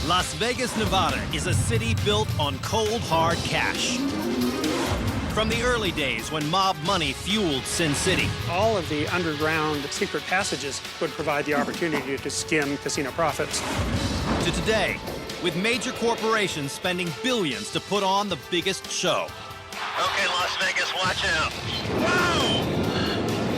Las Vegas, Nevada is a city built on cold, hard cash. From the early days when mob money fueled Sin City, All of the underground secret passages would provide the opportunity to skim casino profits. to today, with major corporations spending billions to put on the biggest show. Okay, Las Vegas, watch out. Wow!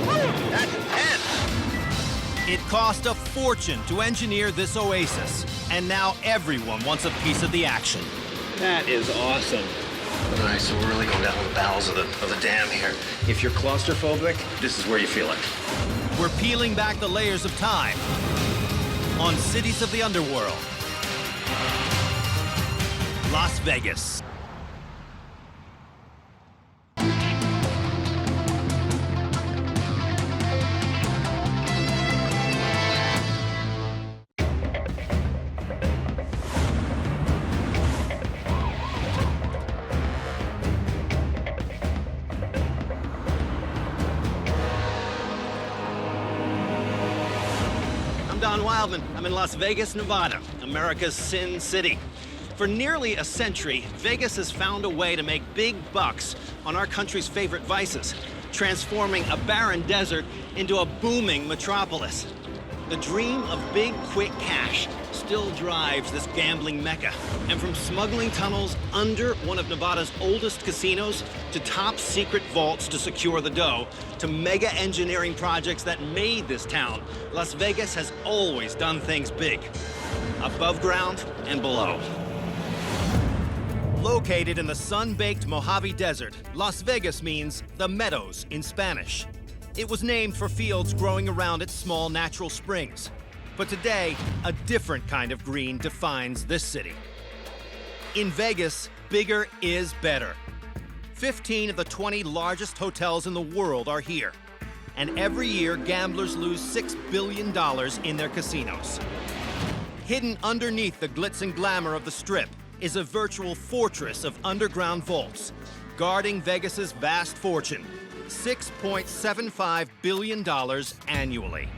Woo! That's intense. It cost a fortune to engineer this oasis, and now everyone wants a piece of the action. That is awesome. All right, so we're really going down the bowels of the dam here. If you're claustrophobic, this is where you feel it. We're peeling back the layers of time on Cities of the Underworld. Las Vegas. Don Wildman. I'm in Las Vegas, Nevada, America's Sin City. For nearly a century, Vegas has found a way to make big bucks on our country's favorite vices, transforming a barren desert into a booming metropolis. The dream of big, quick cash still drives this gambling mecca. And from smuggling tunnels under one of Nevada's oldest casinos to top secret vaults to secure the dough, to mega engineering projects that made this town, Las Vegas has always done things big, above ground and below. Located in the sun-baked Mojave Desert, Las Vegas means the meadows in Spanish. It was named for fields growing around its small natural springs. But today, a different kind of green defines this city. In Vegas, bigger is better. 15 of the 20 largest hotels in the world are here. And every year, gamblers lose $6 billion in their casinos. Hidden underneath the glitz and glamour of the Strip is a virtual fortress of underground vaults, guarding Vegas's vast fortune, $6.75 billion annually.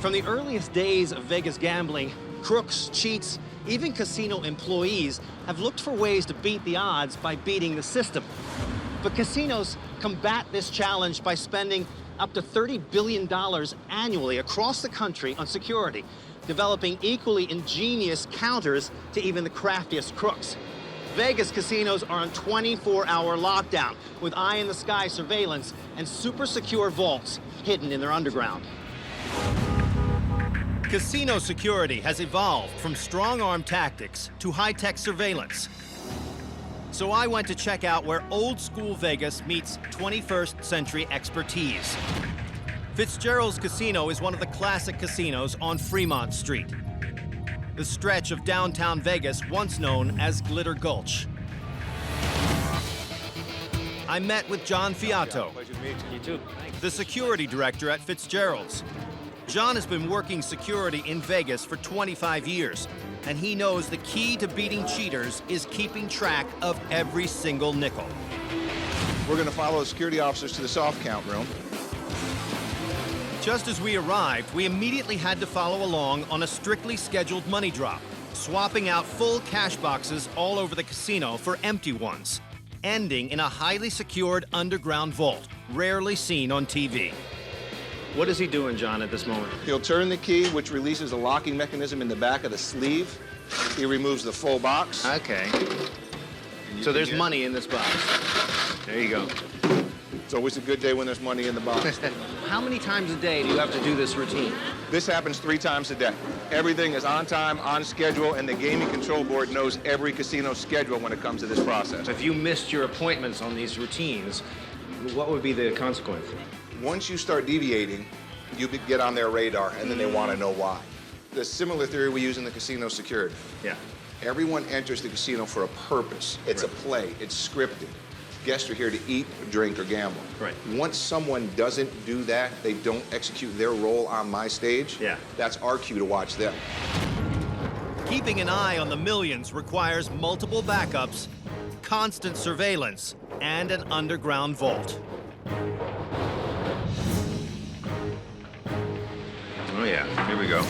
From the earliest days of Vegas gambling, crooks, cheats, even casino employees have looked for ways to beat the odds by beating the system. But casinos combat this challenge by spending up to $30 billion annually across the country on security, developing equally ingenious counters to even the craftiest crooks. Vegas casinos are on 24-hour lockdown with eye-in-the-sky surveillance and super secure vaults hidden in their underground. Casino security has evolved from strong-arm tactics to high-tech surveillance. So I went to check out where old-school Vegas meets 21st century expertise. Fitzgerald's Casino is one of the classic casinos on Fremont Street, the stretch of downtown Vegas once known as Glitter Gulch. I met with John Fiato, Pleasure to meet you. You too. the security director at Fitzgerald's. John has been working security in Vegas for 25 years, and he knows the key to beating cheaters is keeping track of every single nickel. We're going to follow the security officers to the soft count room. Just as we arrived, we immediately had to follow along on a strictly scheduled money drop, swapping out full cash boxes all over the casino for empty ones, ending in a highly secured underground vault, rarely seen on TV. What is he doing, John, at this moment? He'll turn the key, which releases a locking mechanism in the back of the sleeve. He removes the full box. Okay. So there's money in this box. There you go. It's always a good day when there's money in the box. How many times a day do you have to do this routine? This happens 3 times a day. Everything is on time, on schedule, and the Gaming Control Board knows every casino schedule when it comes to this process. If you missed your appointments on these routines, what would be the consequence? Once you start deviating, you get on their radar, and then they want to know why. The similar theory we use in the casino security. Yeah. Everyone enters the casino for a purpose. It's a play. It's scripted. Guests are here to eat, drink, or gamble. Right. Once someone doesn't do that, they don't execute their role on my stage, Yeah. that's our cue to watch them. Keeping an eye on the millions requires multiple backups, constant surveillance, and an underground vault. Here we go.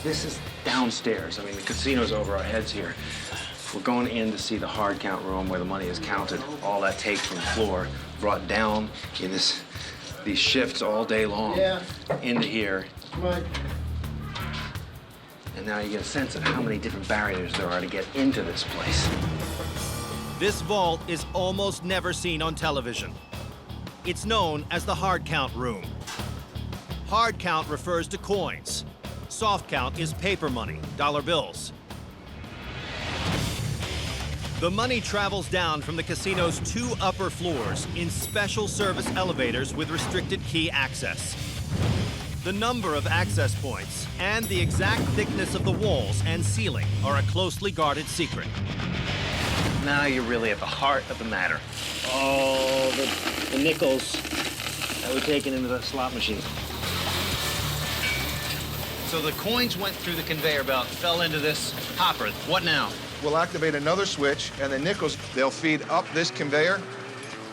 This is downstairs. I mean, the casino's over our heads here. We're going in to see the hard count room where the money is counted. All that tape from the floor brought down in these shifts all day long into here. And now you get a sense of how many different barriers there are to get into this place. This vault is almost never seen on television. It's known as the hard count room. Hard count refers to coins. Soft count is paper money, dollar bills. The money travels down from the casino's 2 upper floors in special service elevators with restricted key access. The number of access points and the exact thickness of the walls and ceiling are a closely guarded secret. Now you're really at the heart of the matter. Oh, the nickels that were taken into the slot machine. So the coins went through the conveyor belt, fell into this hopper. What now? We'll activate another switch, and the nickels, they'll feed up this conveyor,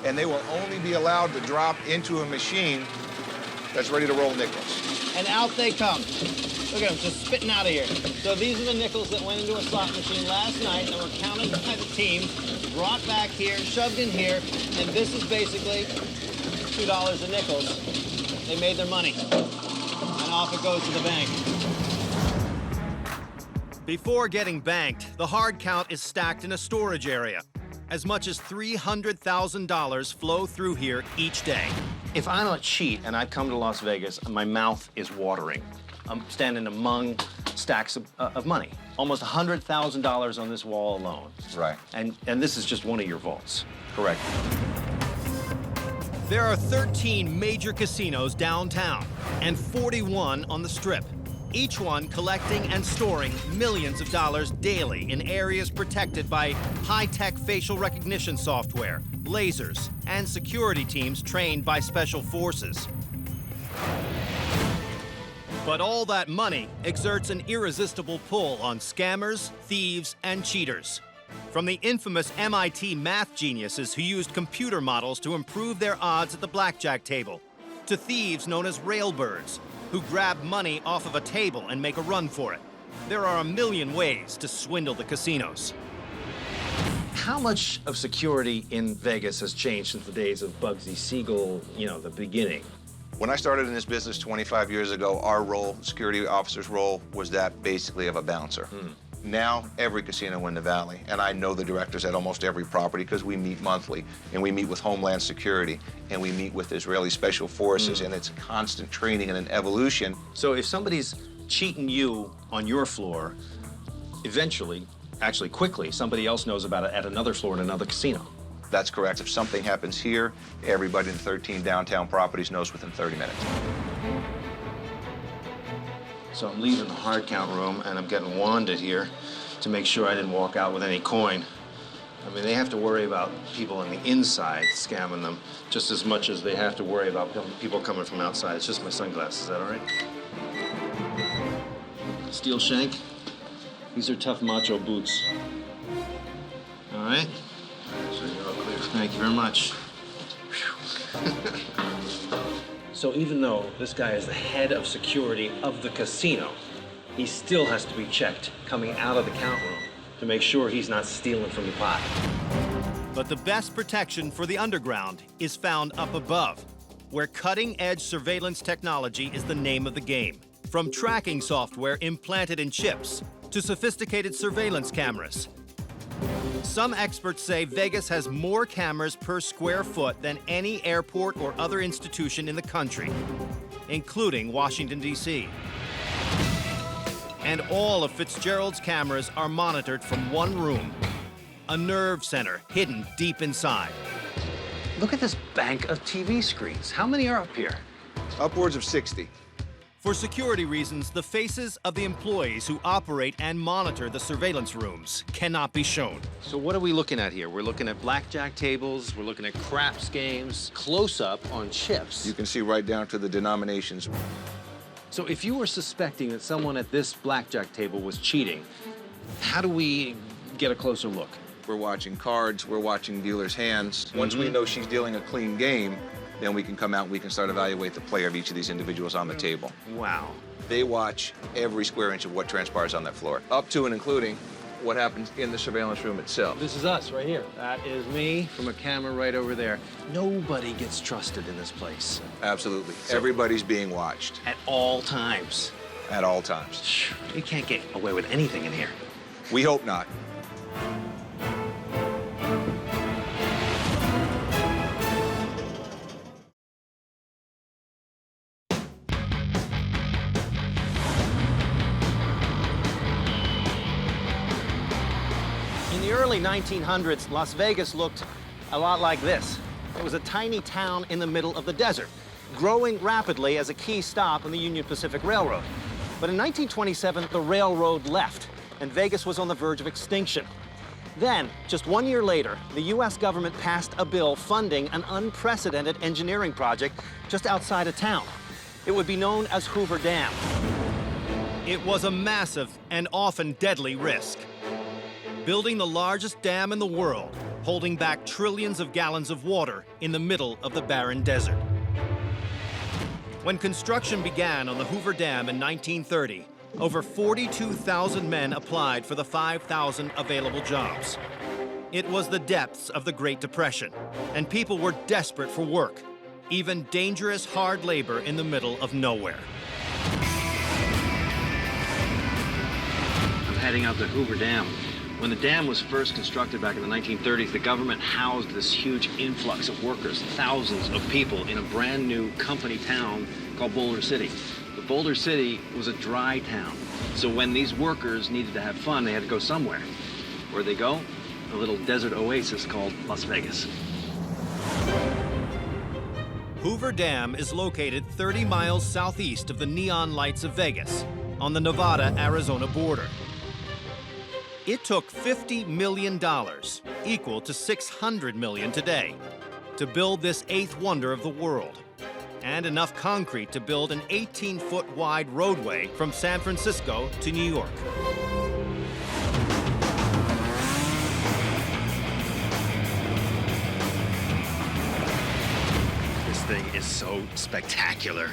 and they will only be allowed to drop into a machine that's ready to roll nickels. And out they come. Look at them, just spitting out of here. So these are the nickels that went into a slot machine last night and were counted by the team, brought back here, shoved in here, and this is basically $2 a nickels. They made their money. And off it goes to the bank. Before getting banked, the hard count is stacked in a storage area. As much as $300,000 flow through here each day. If I'm a cheat and I come to Las Vegas, my mouth is watering. I'm standing among stacks of money. Almost $100,000 on this wall alone. Right. And this is just one of your vaults. Correct. There are 13 major casinos downtown and 41 on the Strip, each one collecting and storing millions of dollars daily in areas protected by high-tech facial recognition software, lasers, and security teams trained by special forces. But all that money exerts an irresistible pull on scammers, thieves, and cheaters. From the infamous MIT math geniuses who used computer models to improve their odds at the blackjack table, to thieves known as railbirds, who grab money off of a table and make a run for it. There are a million ways to swindle the casinos. How much of security in Vegas has changed since the days of Bugsy Siegel, you know, the beginning? When I started in this business 25 years ago, our role, security officer's role, was that basically of a bouncer. Now, every casino in the Valley, and I know the directors at almost every property because we meet monthly, and we meet with Homeland Security, and we meet with Israeli Special Forces, and it's constant training and an evolution. So if somebody's cheating you on your floor, eventually, actually quickly, somebody else knows about it at another floor in another casino. That's correct. If something happens here, everybody in 13 downtown properties knows within 30 minutes. So I'm leaving the hard count room, and I'm getting wanded here to make sure I didn't walk out with any coin. I mean, they have to worry about people on the inside scamming them just as much as they have to worry about people coming from outside. It's just my sunglasses. Is that all right? Steel shank. These are tough macho boots. All right? So you're all clear. Thank you very much. So even though this guy is the head of security of the casino, he still has to be checked coming out of the count room to make sure he's not stealing from the pot. But the best protection for the underground is found up above, where cutting-edge surveillance technology is the name of the game. From tracking software implanted in chips to sophisticated surveillance cameras. Some experts say Vegas has more cameras per square foot than any airport or other institution in the country, including Washington, D.C. And all of Fitzgerald's cameras are monitored from one room, a nerve center hidden deep inside. Look at this bank of TV screens. How many are up here? Upwards of 60. For security reasons, the faces of the employees who operate and monitor the surveillance rooms cannot be shown. So what are we looking at here? We're looking at blackjack tables, we're looking at craps games, close-up on chips. You can see right down to the denominations. So if you were suspecting that someone at this blackjack table was cheating, how do we get a closer look? We're watching cards, we're watching dealers' hands. Once we know she's dealing a clean game, then we can come out and we can start evaluate the play of each of these individuals on the table. Wow. They watch every square inch of what transpires on that floor, up to and including what happens in the surveillance room itself. This is us right here. That is me from a camera right over there. Nobody gets trusted in this place. Absolutely. Everybody's being watched. At all times. At all times. You can't get away with anything in here. We hope not. In the early 1900s, Las Vegas looked a lot like this. It was a tiny town in the middle of the desert, growing rapidly as a key stop on the Union Pacific Railroad. But in 1927, the railroad left, and Vegas was on the verge of extinction. Then, just 1 year later, the U.S. government passed a bill funding an unprecedented engineering project just outside of town. It would be known as Hoover Dam. It was a massive and often deadly risk. Building the largest dam in the world, holding back trillions of gallons of water in the middle of the barren desert. When construction began on the Hoover Dam in 1930, over 42,000 men applied for the 5,000 available jobs. It was the depths of the Great Depression, and people were desperate for work, even dangerous, hard labor in the middle of nowhere. I'm heading out to Hoover Dam. When the dam was first constructed back in the 1930s, the government housed this huge influx of workers, thousands of people, in a brand new company town called Boulder City. But Boulder City was a dry town. So when these workers needed to have fun, they had to go somewhere. Where'd they go? A little desert oasis called Las Vegas. Hoover Dam is located 30 miles southeast of the neon lights of Vegas, on the Nevada-Arizona border. It took $50 million, equal to $600 million today, to build this eighth wonder of the world, and enough concrete to build an 18-foot wide roadway from San Francisco to New York. This thing is so spectacular.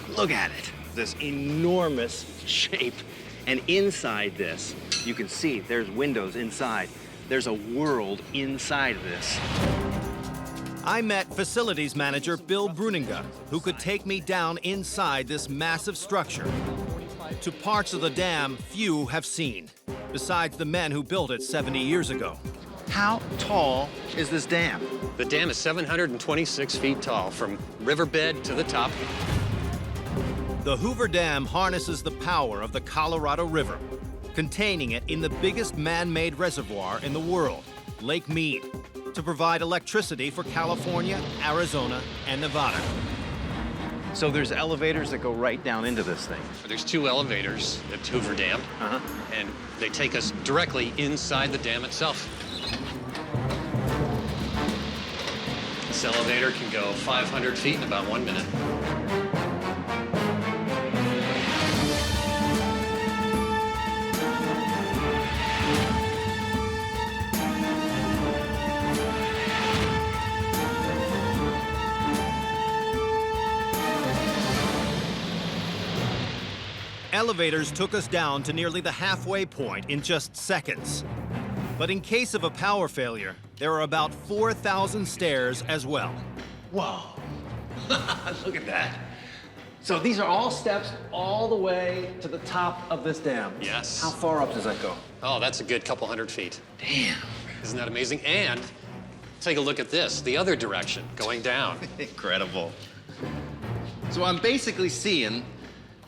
Look at it. This enormous shape. And inside this, you can see there's windows inside. There's a world inside this. I met facilities manager Bill Bruninga, who could take me down inside this massive structure to parts of the dam few have seen, besides the men who built it 70 years ago. How tall is this dam? The dam is 726 feet tall, from riverbed to the top. The Hoover Dam harnesses the power of the Colorado River, containing it in the biggest man-made reservoir in the world, Lake Mead, to provide electricity for California, Arizona, and Nevada. So there's elevators that go right down into this thing. There's 2 elevators at Hoover Dam, and they take us directly inside the dam itself. This elevator can go 500 feet in about 1 minute. Elevators took us down to nearly the halfway point in just seconds. But in case of a power failure, there are about 4,000 stairs as well. Whoa. Look at that. So these are all steps all the way to the top of this dam. Yes. How far up does that go? Oh, that's a good couple hundred feet. Damn. Isn't that amazing? And take a look at this, the other direction, going down. Incredible. So I'm basically seeing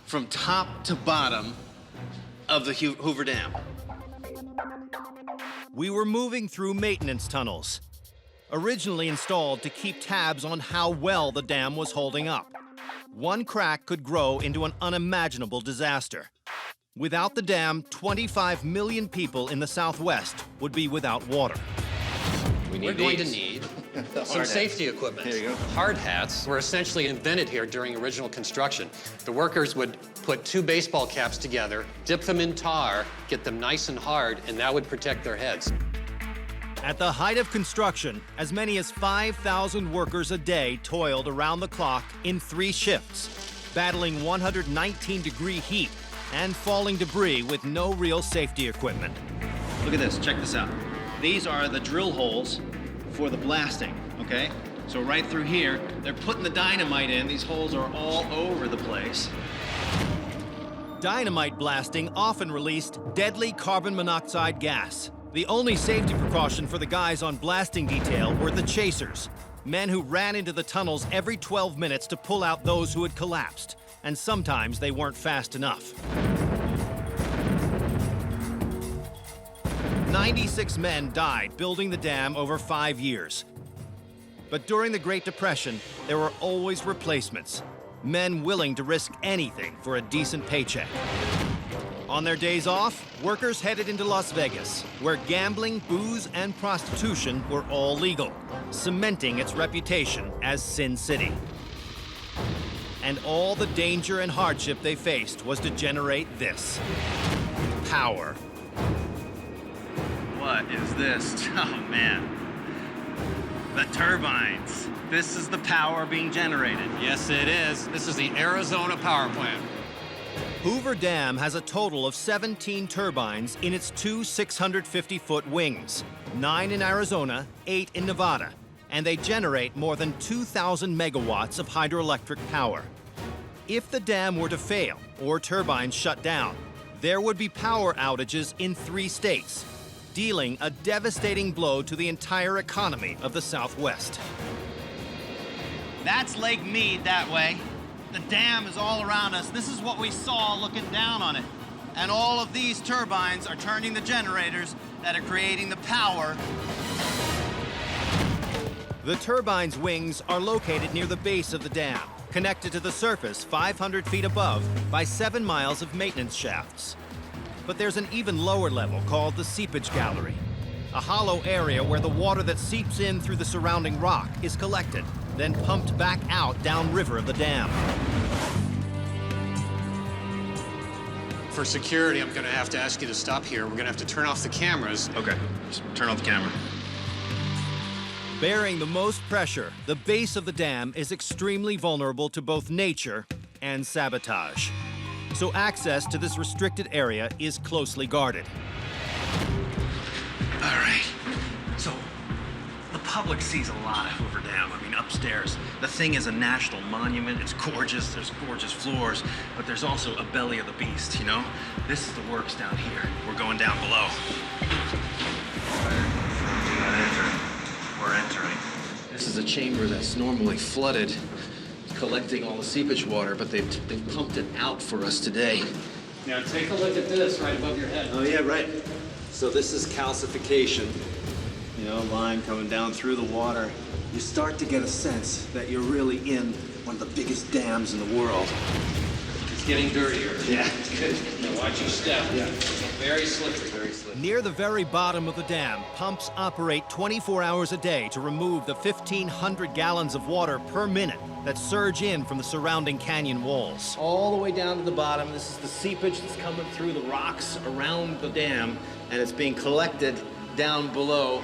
from top to bottom of the Hoover Dam. We were moving through maintenance tunnels, originally installed to keep tabs on how well the dam was holding up. one crack could grow into an unimaginable disaster. Without the dam, 25 million people in the Southwest would be without water. We're going to need some safety equipment. Here you go. Hard hats were essentially invented here during original construction. The workers would put two baseball caps together, dip them in tar, get them nice and hard, and that would protect their heads. At the height of construction, as many as 5,000 workers a day toiled around the clock in 3 shifts, battling 119-degree heat and falling debris with no real safety equipment. Look at this, check this out. These are the drill holes for the blasting, okay? So right through here, they're putting the dynamite in. These holes are all over the place. Dynamite blasting often released deadly carbon monoxide gas. The only safety precaution for the guys on blasting detail were the chasers, men who ran into the tunnels every 12 minutes to pull out those who had collapsed, and sometimes they weren't fast enough. 96 men died building the dam over 5 years. But during the Great Depression, there were always replacements, men willing to risk anything for a decent paycheck. On their days off, workers headed into Las Vegas, where gambling, booze, and prostitution were all legal, cementing its reputation as Sin City. And all the danger and hardship they faced was to generate this: power. What is this? Oh, man. The turbines. This is the power being generated. Yes, it is. This is the Arizona power plant. Hoover Dam has a total of 17 turbines in its 2 650-foot wings, 9 in Arizona, 8 in Nevada, and they generate more than 2,000 megawatts of hydroelectric power. If the dam were to fail or turbines shut down, there would be power outages in 3 states, dealing a devastating blow to the entire economy of the Southwest. That's Lake Mead that way. The dam is all around us. This is what we saw looking down on it. And all of these turbines are turning the generators that are creating the power. The turbine's wings are located near the base of the dam, connected to the surface 500 feet above by 7 miles of maintenance shafts. But there's an even lower level called the seepage gallery, a hollow area where the water that seeps in through the surrounding rock is collected, then pumped back out downriver of the dam. For security, I'm going to have to ask you to stop here. We're going to have to turn off the cameras. Okay, just turn off the camera. Bearing the most pressure, the base of the dam is extremely vulnerable to both nature and sabotage. So access to this restricted area is closely guarded. All right, so the public sees a lot of Hoover Dam. I mean, upstairs, the thing is a national monument. It's gorgeous, there's gorgeous floors, but there's also a belly of the beast, you know? This is the works down here. We're going down below. We're entering. This is a chamber that's normally flooded, collecting all the seepage water, but they've pumped it out for us today. Now take a look at this right above your head. Oh, yeah, right. So this is calcification. You know, lime coming down through the water. You start to get a sense that you're really in one of the biggest dams in the world. It's getting dirtier. Yeah, it's good. Now watch your step. Yeah. Very slippery. Very slippery. Near the very bottom of the dam, pumps operate 24 hours a day to remove the 1,500 gallons of water per minute that surge in from the surrounding canyon walls. All the way down to the bottom, this is the seepage that's coming through the rocks around the dam, and it's being collected down below.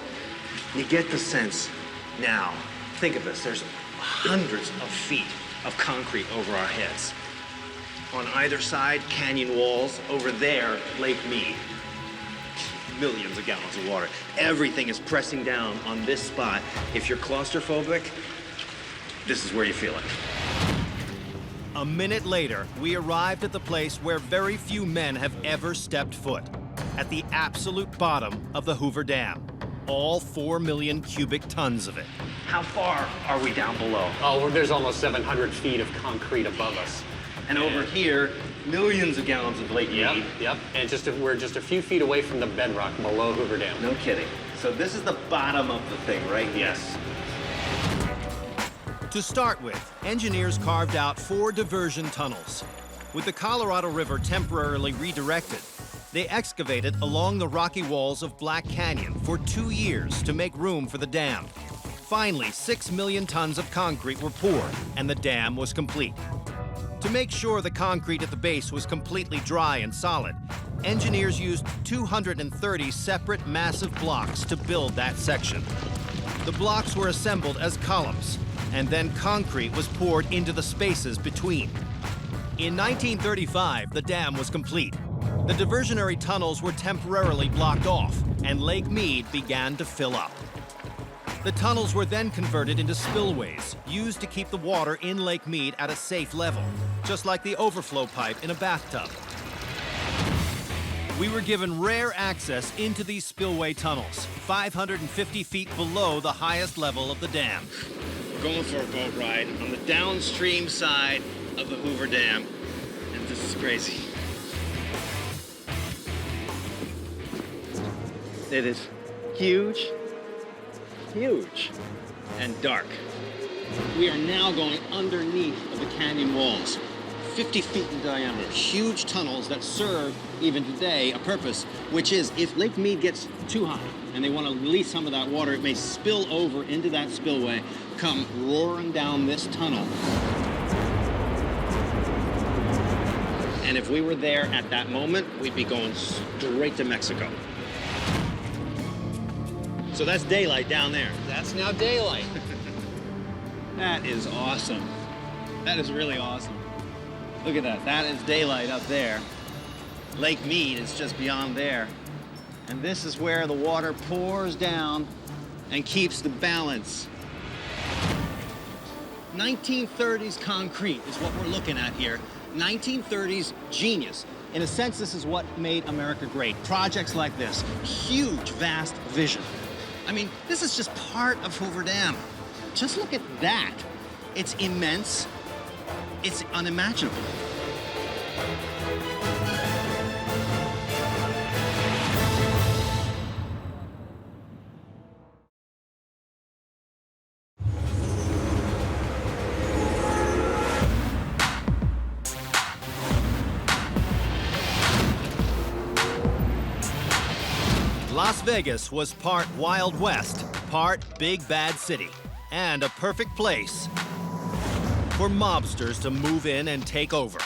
You get the sense now. Think of this, there's hundreds of feet of concrete over our heads. On either side, canyon walls. Over there, Lake Mead. Millions of gallons of water. Everything is pressing down on this spot. If you're claustrophobic, this is where you feel it. A minute later, we arrived at the place where very few men have ever stepped foot, at the absolute bottom of the Hoover Dam. All 4 million cubic tons of it. How far are we down below? Oh, there's almost 700 feet of concrete above us. And over here, millions of gallons of Lake Mead. Yep. And we're just a few feet away from the bedrock below Hoover Dam. No kidding. So this is the bottom of the thing, right? Yes. To start with, engineers carved out 4 diversion tunnels. With the Colorado River temporarily redirected, they excavated along the rocky walls of Black Canyon for 2 years to make room for the dam. Finally, 6 million tons of concrete were poured, and the dam was complete. To make sure the concrete at the base was completely dry and solid, engineers used 230 separate massive blocks to build that section. The blocks were assembled as columns, and then concrete was poured into the spaces between. In 1935, the dam was complete. The diversionary tunnels were temporarily blocked off, and Lake Mead began to fill up. The tunnels were then converted into spillways, used to keep the water in Lake Mead at a safe level, just like the overflow pipe in a bathtub. We were given rare access into these spillway tunnels, 550 feet below the highest level of the dam. We're going for a boat ride on the downstream side of the Hoover Dam, and this is crazy. It is huge, huge, and dark. We are now going underneath of the canyon walls, 50 feet in diameter, huge tunnels that serve, even today, a purpose, which is if Lake Mead gets too high and they want to release some of that water, it may spill over into that spillway, come roaring down this tunnel. And if we were there at that moment, we'd be going straight to Mexico. So that's daylight down there. That's now daylight. That is awesome. That is really awesome. Look at that. That is daylight up there. Lake Mead is just beyond there. And this is where the water pours down and keeps the balance. 1930s concrete is what we're looking at here. 1930s genius. In a sense, this is what made America great. Projects like this, huge, vast vision. I mean, this is just part of Hoover Dam. Just look at that. It's immense. It's unimaginable. Las Vegas was part Wild West, part Big Bad City, and a perfect place for mobsters to move in and take over.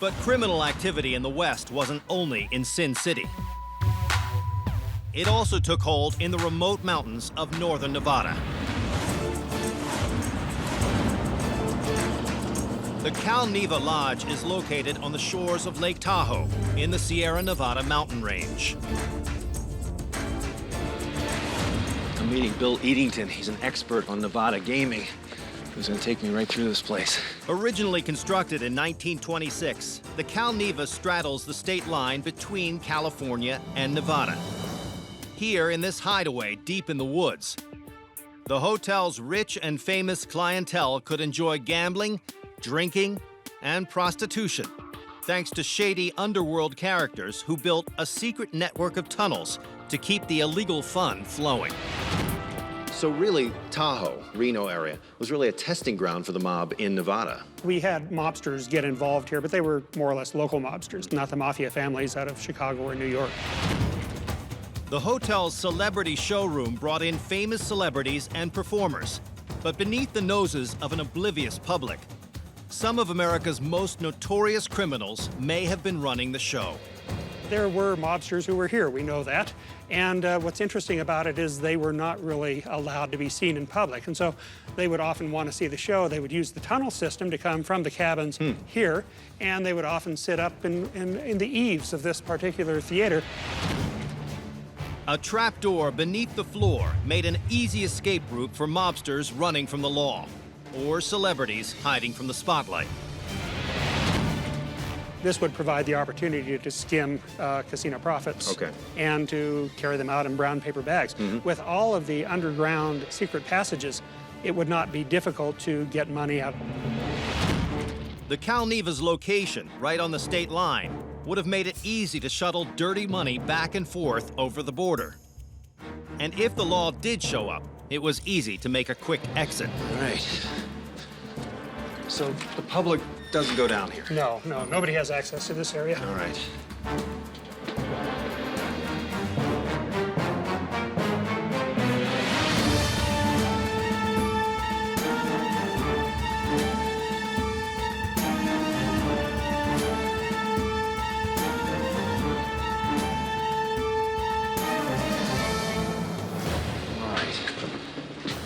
But criminal activity in the West wasn't only in Sin City. It also took hold in the remote mountains of northern Nevada. The Cal Neva Lodge is located on the shores of Lake Tahoe in the Sierra Nevada mountain range. I'm meeting Bill Eadington. He's an expert on Nevada gaming. He's gonna take me right through this place. Originally constructed in 1926, the Cal Neva straddles the state line between California and Nevada. Here in this hideaway deep in the woods, the hotel's rich and famous clientele could enjoy gambling, drinking, and prostitution, thanks to shady underworld characters who built a secret network of tunnels to keep the illegal fun flowing. So really, Tahoe, Reno area, was really a testing ground for the mob in Nevada. We had mobsters get involved here, but they were more or less local mobsters, not the mafia families out of Chicago or New York. The hotel's celebrity showroom brought in famous celebrities and performers, but beneath the noses of an oblivious public, some of America's most notorious criminals may have been running the show. There were mobsters who were here, we know that. And what's interesting about it is they were not really allowed to be seen in public. And so they would often want to see the show. They would use the tunnel system to come from the cabins here, and they would often sit up in the eaves of this particular theater. A trapdoor beneath the floor made an easy escape route for mobsters running from the law, or celebrities hiding from the spotlight. This would provide the opportunity to skim casino profits and to carry them out in brown paper bags. With all of the underground secret passages, it would not be difficult to get money out. The Cal Neva's location, right on the state line, would have made it easy to shuttle dirty money back and forth over the border. And if the law did show up, It was easy to make a quick exit. All right. So the public doesn't go down here? No, nobody has access to this area. All right.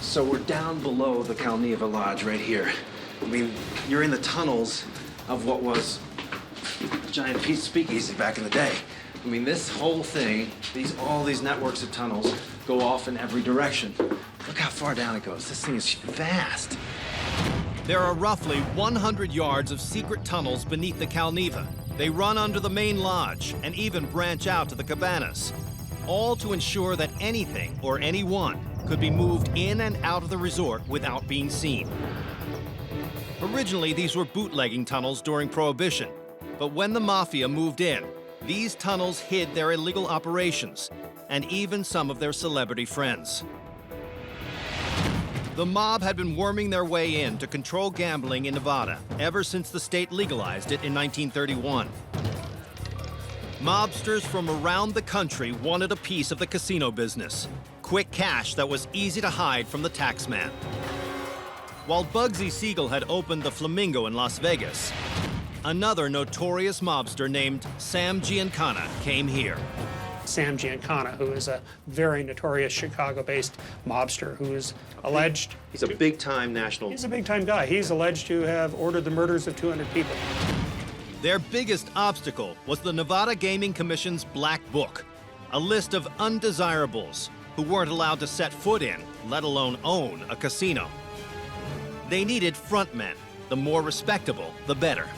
So we're down below the Neva Lodge right here. I mean, you're in the tunnels of what was a giant speakeasy back in the day. I mean, this whole thing, all these networks of tunnels go off in every direction. Look how far down it goes. This thing is vast. There are roughly 100 yards of secret tunnels beneath the Neva. They run under the main lodge and even branch out to the cabanas, all to ensure that anything or anyone could be moved in and out of the resort without being seen. Originally, these were bootlegging tunnels during Prohibition, but when the Mafia moved in, these tunnels hid their illegal operations and even some of their celebrity friends. The mob had been worming their way in to control gambling in Nevada ever since the state legalized it in 1931. Mobsters from around the country wanted a piece of the casino business. Quick cash that was easy to hide from the taxman. While Bugsy Siegel had opened the Flamingo in Las Vegas, another notorious mobster named Sam Giancana came here. Sam Giancana, who is a very notorious Chicago-based mobster who is alleged... He's a big-time national... He's a big-time guy. He's alleged to have ordered the murders of 200 people. Their biggest obstacle was the Nevada Gaming Commission's Black Book, a list of undesirables who weren't allowed to set foot in, let alone own, a casino. They needed frontmen. The more respectable, the better.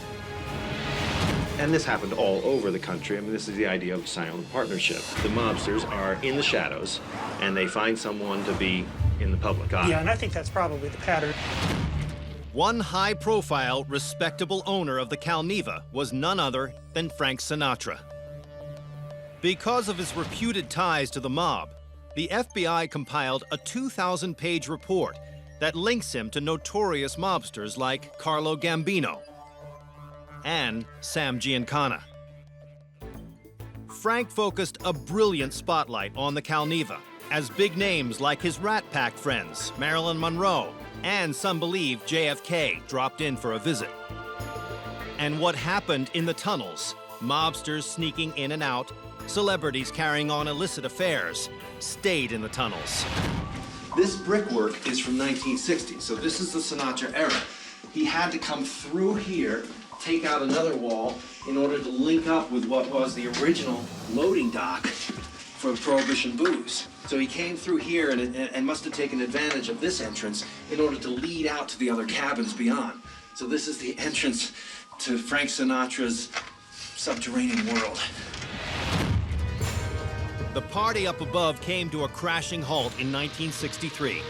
And this happened all over the country. I mean, this is the idea of silent partnership. The mobsters are in the shadows, and they find someone to be in the public eye. Yeah, and I think that's probably the pattern. One high-profile, respectable owner of the Neva was none other than Frank Sinatra. Because of his reputed ties to the mob, the FBI compiled a 2,000-page report that links him to notorious mobsters like Carlo Gambino and Sam Giancana. Frank focused a brilliant spotlight on the Neva, as big names like his Rat Pack friends, Marilyn Monroe, and some believe JFK dropped in for a visit. And what happened in the tunnels, mobsters sneaking in and out, celebrities carrying on illicit affairs, stayed in the tunnels. This brickwork is from 1960, so this is the Sinatra era. He had to come through here, take out another wall in order to link up with what was the original loading dock for Prohibition booze. So he came through here and must have taken advantage of this entrance in order to lead out to the other cabins beyond. So this is the entrance to Frank Sinatra's subterranean world. The party up above came to a crashing halt in 1963.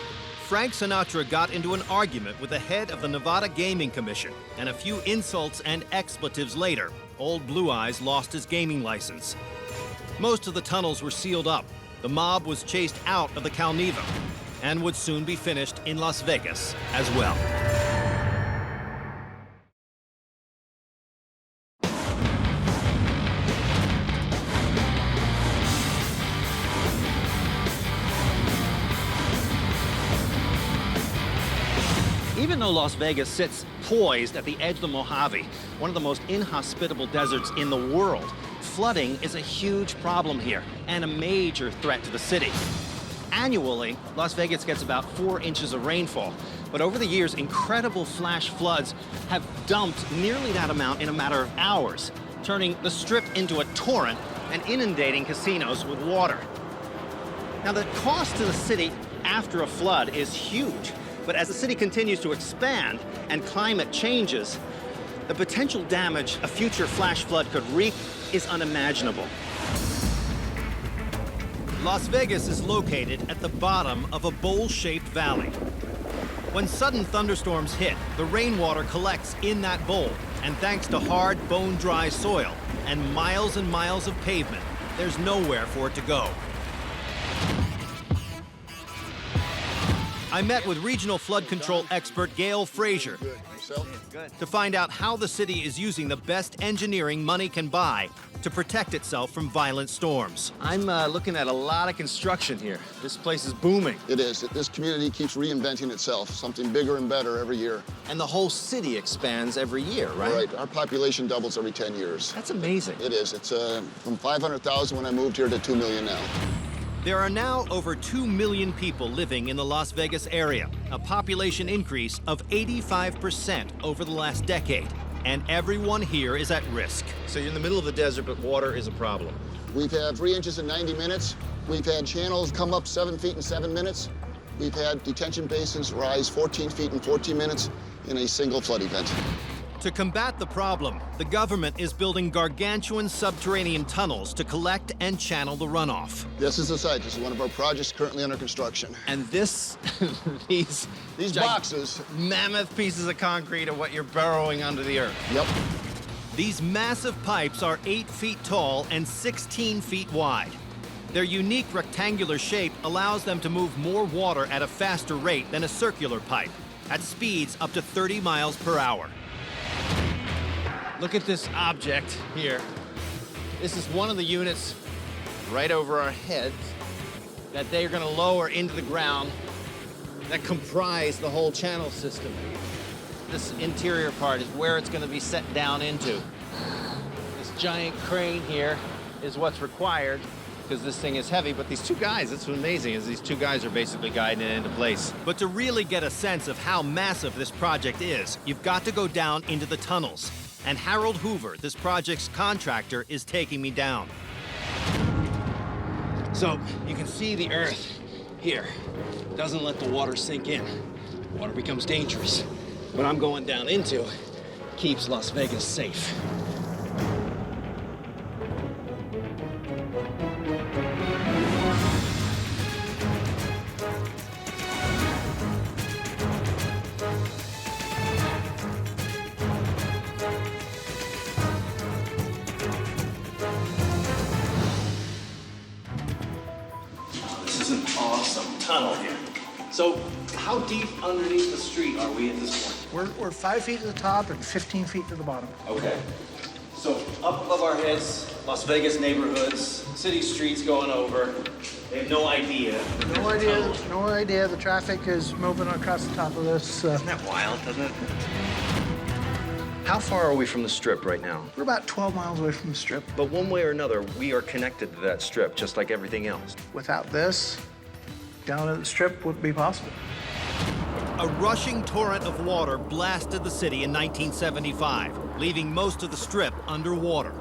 Frank Sinatra got into an argument with the head of the Nevada Gaming Commission, and a few insults and expletives later, Old Blue Eyes lost his gaming license. Most of the tunnels were sealed up. The mob was chased out of the Neva and would soon be finished in Las Vegas as well. Even though Las Vegas sits poised at the edge of the Mojave, one of the most inhospitable deserts in the world, flooding is a huge problem here and a major threat to the city. Annually, Las Vegas gets about 4 inches of rainfall, but over the years, incredible flash floods have dumped nearly that amount in a matter of hours, turning the Strip into a torrent and inundating casinos with water. Now, the cost to the city after a flood is huge. But as the city continues to expand and climate changes, the potential damage a future flash flood could wreak is unimaginable. Las Vegas is located at the bottom of a bowl-shaped valley. When sudden thunderstorms hit, the rainwater collects in that bowl, and thanks to hard, bone-dry soil and miles of pavement, there's nowhere for it to go. I met with regional flood control expert Gail Frazier to find out how the city is using the best engineering money can buy to protect itself from violent storms. I'm looking at a lot of construction here. This place is booming. It is. This community keeps reinventing itself, something bigger and better every year. And the whole city expands every year, right? Right. Our population doubles every 10 years. That's amazing. It is. It's from 500,000 when I moved here to 2 million now. There are now over 2 million people living in the Las Vegas area, a population increase of 85% over the last decade. And everyone here is at risk. So you're in the middle of the desert, but water is a problem. We've had 3 inches in 90 minutes. We've had channels come up 7 feet in 7 minutes. We've had detention basins rise 14 feet in 14 minutes in a single flood event. To combat the problem, the government is building gargantuan subterranean tunnels to collect and channel the runoff. This is the site. This is one of our projects currently under construction. And this, these boxes, mammoth pieces of concrete are what you're burrowing under the earth. yep. These massive pipes are 8 feet tall and 16 feet wide. Their unique rectangular shape allows them to move more water at a faster rate than a circular pipe, at speeds up to 30 miles per hour. Look at this object here. This is one of the units right over our heads that they're gonna lower into the ground that comprise the whole channel system. This interior part is where it's gonna be set down into. This giant crane here is what's required because this thing is heavy, but these two guys, that's what's amazing, is these two guys are basically guiding it into place. But to really get a sense of how massive this project is, you've got to go down into the tunnels. And Harold Hoover, this project's contractor, is taking me down. So you can see the earth here. Doesn't let the water sink in. Water becomes dangerous. What I'm going down into keeps Las Vegas safe. This is an awesome tunnel here. So how deep underneath the street are we at this point? We're 5 feet to the top and 15 feet to the bottom. Okay. So up above our heads, Las Vegas neighborhoods, city streets going over. They have no idea. No idea. No idea. The traffic is moving across the top of this. Isn't that wild, doesn't it? How far are we from the strip right now? We're about 12 miles away from the strip. But one way or another, we are connected to that strip, just like everything else. Without this, down at the strip wouldn't be possible. A rushing torrent of water blasted the city in 1975, leaving most of the strip underwater.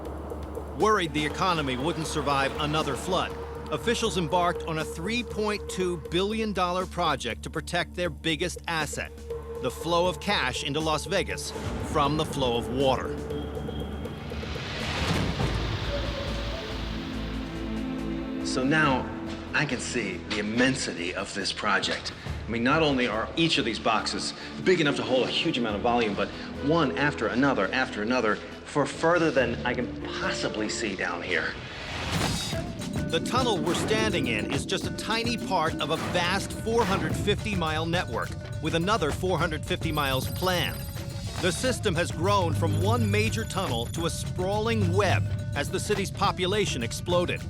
Worried the economy wouldn't survive another flood, officials embarked on a $3.2 billion project to protect their biggest asset, the flow of cash into Las Vegas from the flow of water. So now I can see the immensity of this project. I mean, not only are each of these boxes big enough to hold a huge amount of volume, but one after another, for further than I can possibly see down here. The tunnel we're standing in is just a tiny part of a vast 450-mile network with another 450 miles planned. The system has grown from one major tunnel to a sprawling web as the city's population exploded.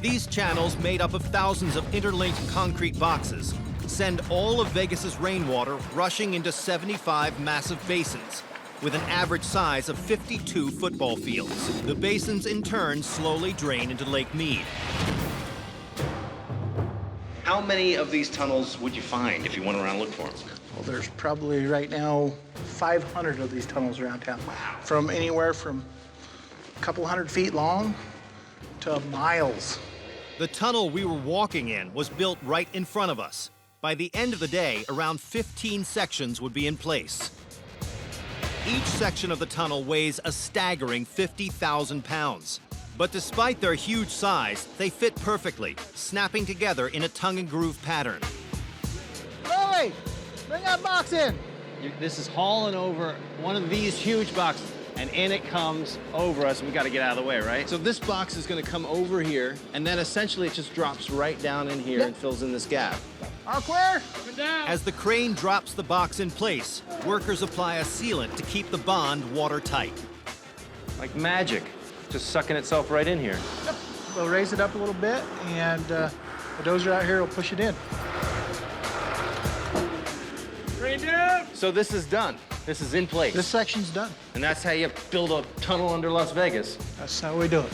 These channels, made up of thousands of interlinked concrete boxes, send all of Vegas's rainwater rushing into 75 massive basins, with an average size of 52 football fields. The basins, in turn, slowly drain into Lake Mead. How many of these tunnels would you find if you went around and looked for them? Well, there's probably right now 500 of these tunnels around town. From anywhere from a couple hundred feet long to miles. The tunnel we were walking in was built right in front of us. By the end of the day, around 15 sections would be in place. Each section of the tunnel weighs a staggering 50,000 pounds. But despite their huge size, they fit perfectly, snapping together in a tongue and groove pattern. Lily, bring that box in. This is hauling over one of these huge boxes, and in it comes over us, and we gotta get out of the way, right? So this box is gonna come over here, and then essentially it just drops right down in here and fills in this gap. All clear? As the crane drops the box in place, workers apply a sealant to keep the bond watertight. Like magic, just sucking itself right in here. Yep. We'll raise it up a little bit, and the dozer out here will push it in. So this is done. This is in place. This section's done. And that's how you build a tunnel under Las Vegas. That's how we do it.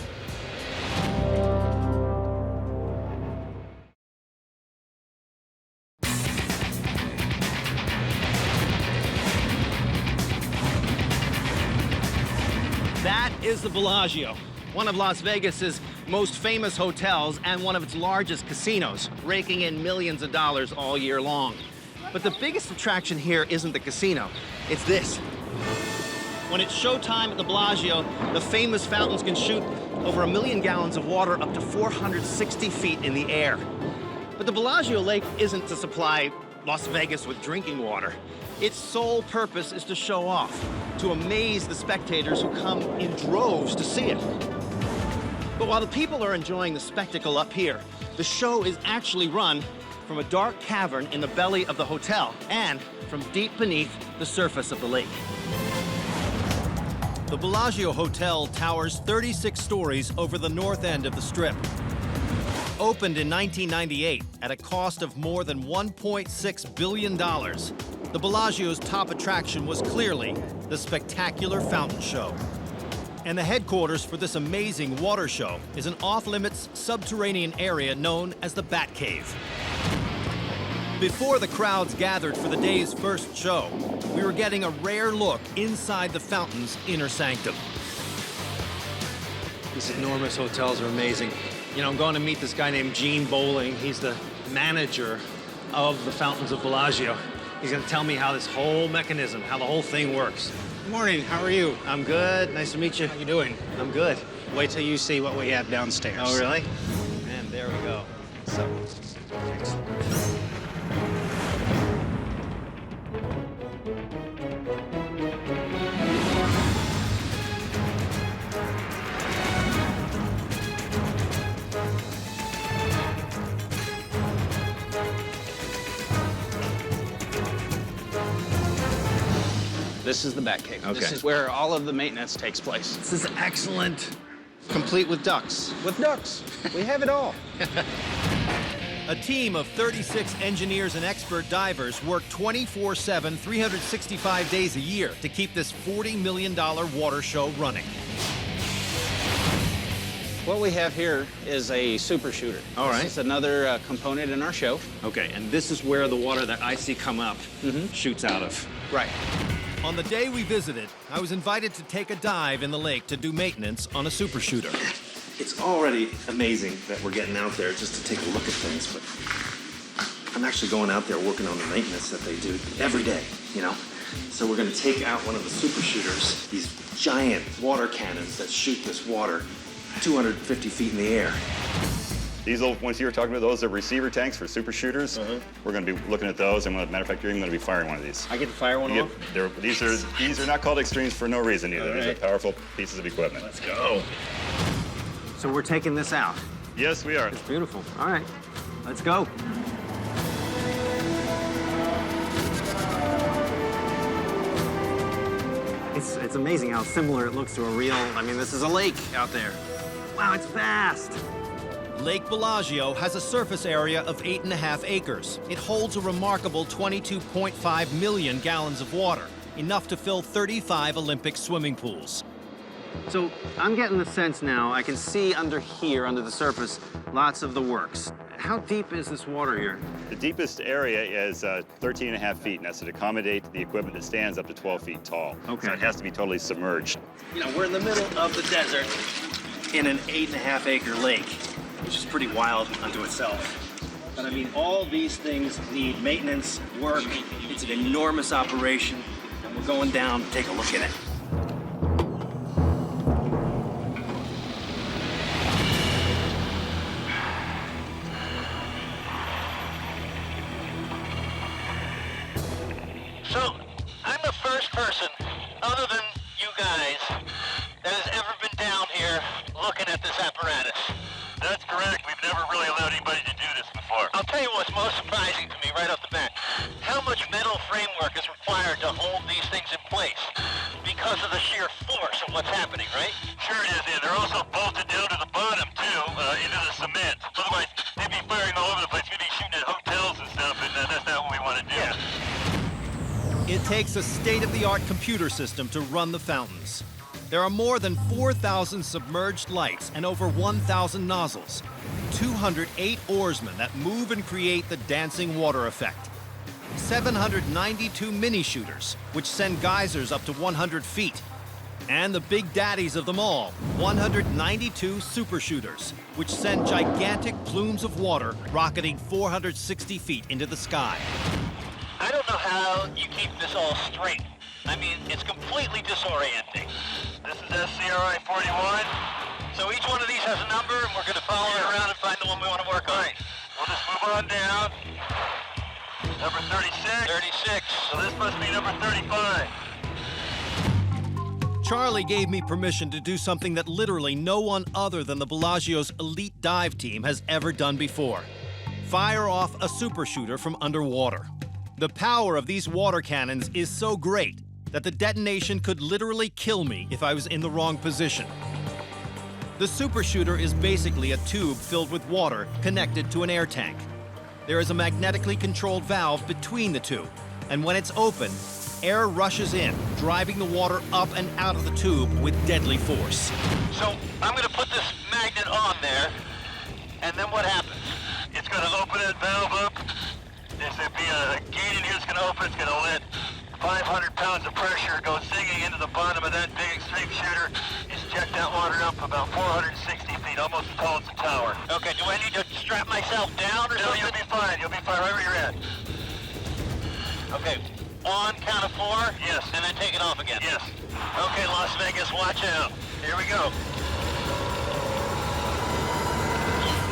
That is the Bellagio, one of Las Vegas's most famous hotels and one of its largest casinos, raking in millions of dollars all year long. But the biggest attraction here isn't the casino, it's this. When it's showtime at the Bellagio, the famous fountains can shoot over 1 million gallons of water up to 460 feet in the air. But the Bellagio Lake isn't to supply Las Vegas with drinking water. Its sole purpose is to show off, to amaze the spectators who come in droves to see it. But while the people are enjoying the spectacle up here, the show is actually run from a dark cavern in the belly of the hotel and from deep beneath the surface of the lake. The Bellagio Hotel towers 36 stories over the north end of the Strip. Opened in 1998 at a cost of more than $1.6 billion, the Bellagio's top attraction was clearly the spectacular fountain show. And the headquarters for this amazing water show is an off-limits subterranean area known as the Bat Cave. Before the crowds gathered for the day's first show, we were getting a rare look inside the fountain's inner sanctum. These enormous hotels are amazing. You know, I'm going to meet this guy named Gene Bowling. He's the manager of the Fountains of Bellagio. He's going to tell me how this whole mechanism, how the whole thing works. Good morning. How are you? I'm good. Nice to meet you. How you doing? I'm good. Wait till you see what we have downstairs. Oh, really? And there we go. So, This is the Bat Cave. Okay. This is where all of the maintenance takes place. this is excellent. Complete with ducks. With ducks. We have it all. A team of 36 engineers and expert divers work 24/7, 365 days a year to keep this $40 million water show running. What we have here is a super shooter. All right. This is another component in our show. Okay, and this is where the water that I see come up shoots out of. Right. On the day we visited, I was invited to take a dive in the lake to do maintenance on a super shooter. It's already amazing that we're getting out there just to take a look at things, but I'm actually going out there working on the maintenance that they do every day, you know? So we're gonna take out one of the super shooters, these giant water cannons that shoot this water 250 feet in the air. These old ones you were talking about, those are receiver tanks for super shooters. We're going to be looking at those, and as a matter of fact, you're even going to be firing one of these. I get to fire one off? These are not called extremes for no reason either. These are powerful pieces of equipment. Let's go. So we're taking this out. Yes, we are. It's beautiful. All right, let's go. It's amazing how similar it looks to a real, I mean, this is a lake out there. Wow, it's vast. Lake Bellagio has a surface area of 8.5 acres. It holds a remarkable 22.5 million gallons of water, enough to fill 35 Olympic swimming pools. So I'm getting the sense now, I can see under here, under the surface, lots of the works. How deep is this water here? The deepest area is 13 and a half feet, and that's to accommodate the equipment that stands up to 12 feet tall. Okay. So it has to be totally submerged. You know, we're in the middle of the desert in an 8.5 acre lake, which is pretty wild unto itself. But I mean, all these things need maintenance, work. It's an enormous operation, and we're going down to take a look at it. So, I'm the first person, other than you guys, that has ever been down here looking at this apparatus. That's correct. We've never really allowed anybody to do this before. I'll tell you what's most surprising to me right off the bat. How much metal framework is required to hold these things in place? Because of the sheer force of what's happening, right? Sure it is, and they're also bolted down to the bottom, too, into the cement. Otherwise, they'd be firing all over the place. We'd be shooting at hotels and stuff, and that's not what we want to do. Yeah. It takes a state-of-the-art computer system to run the fountains. There are more than 4,000 submerged lights and over 1,000 nozzles. 208 oarsmen that move and create the dancing water effect. 792 mini-shooters, which send geysers up to 100 feet. And the big daddies of them all, 192 super shooters, which send gigantic plumes of water rocketing 460 feet into the sky. I don't know how you keep this all straight. I mean, it's completely disorienting. This is SCRI 41. So each one of these has a number, and we're going to follow it around and find the one we want to work on. We'll just move on down. Number 36. 36. So this must be number 35. Charlie gave me permission to do something that literally no one other than the Bellagio's elite dive team has ever done before. Fire off a super shooter from underwater. The power of these water cannons is so great that the detonation could literally kill me if I was in the wrong position. The super shooter is basically a tube filled with water connected to an air tank. There is a magnetically controlled valve between the two, and when it's open, air rushes in, driving the water up and out of the tube with deadly force. So I'm going to put this magnet on there, and then what happens? It's going to open that valve up. There's going to be a gate in here that's going to open. It's going to let 500 pounds of pressure go singing into the bottom of that big extreme shooter. Just check that water up about 460 feet, almost as tall as the tower. Okay, do I need to strap myself down or No, something? you'll be fine. You'll be fine right where you're at. Okay, on count of 4? Yes. And then take it off again? Yes. Okay, Las Vegas, watch out. Here we go.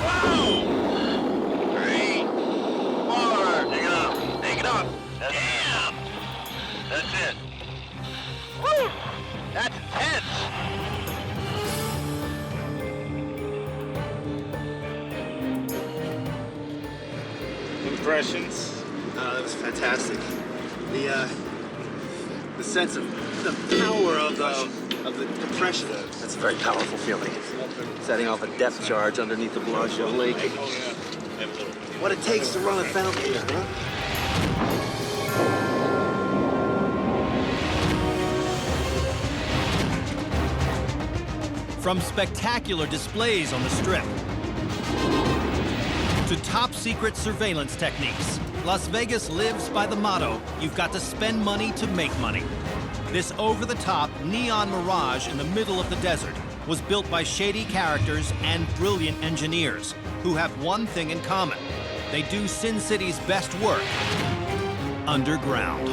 Whoa! 3, 4. Take it off. Take it off. Damn. That's it. Woo! That's intense. Impressions. That was fantastic. The sense of the power of the compression. That's a very powerful feeling. Setting off a depth charge underneath the Bellagio Lake. What it takes to run a fountain here, huh? From spectacular displays on the Strip to top-secret surveillance techniques, Las Vegas lives by the motto, you've got to spend money to make money. This over-the-top neon mirage in the middle of the desert was built by shady characters and brilliant engineers who have one thing in common. They do Sin City's best work underground.